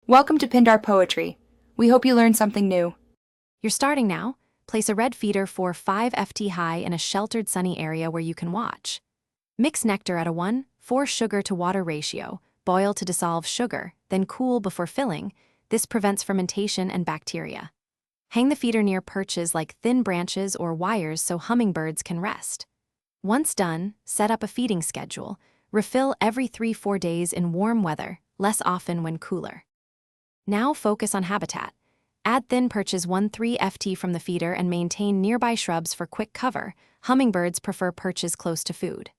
Welcome to Pindar Poetry. We hope you learned something new. You're starting now. Place a red feeder 4-5 ft high in a sheltered sunny area where you can watch. Mix nectar at a 1:4 sugar to water ratio, boil to dissolve sugar, then cool before filling. This prevents fermentation and bacteria. Hang the feeder near perches like thin branches or wires so hummingbirds can rest. Once done, set up a feeding schedule. Refill every 3-4 days in warm weather, less often when cooler. Now focus on habitat. Add thin perches 1-3 ft from the feeder and maintain nearby shrubs for quick cover. Hummingbirds prefer perches close to food.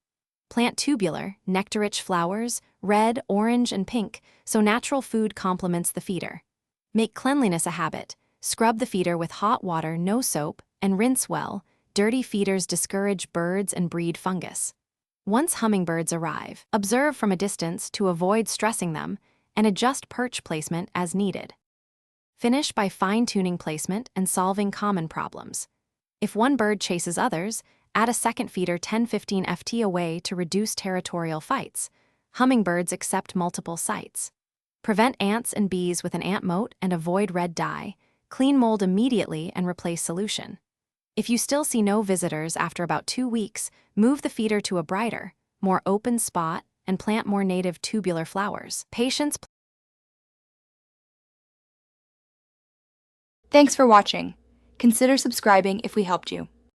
Plant tubular, nectar-rich flowers, red, orange, and pink, so natural food complements the feeder. Make cleanliness a habit. Scrub the feeder with hot water, no soap, and rinse well. Dirty feeders discourage birds and breed fungus. Once hummingbirds arrive, observe from a distance to avoid stressing them, and adjust perch placement as needed. Finish by fine-tuning placement and solving common problems. If one bird chases others, add a second feeder 10-15 ft away to reduce territorial fights. Hummingbirds accept multiple sites. Prevent ants and bees with an ant moat and avoid red dye. Clean mold immediately and replace solution. If you still see no visitors after about 2 weeks, move the feeder to a brighter, more open spot and plant more native tubular flowers. Patience. Thanks for watching. Consider subscribing if we helped you.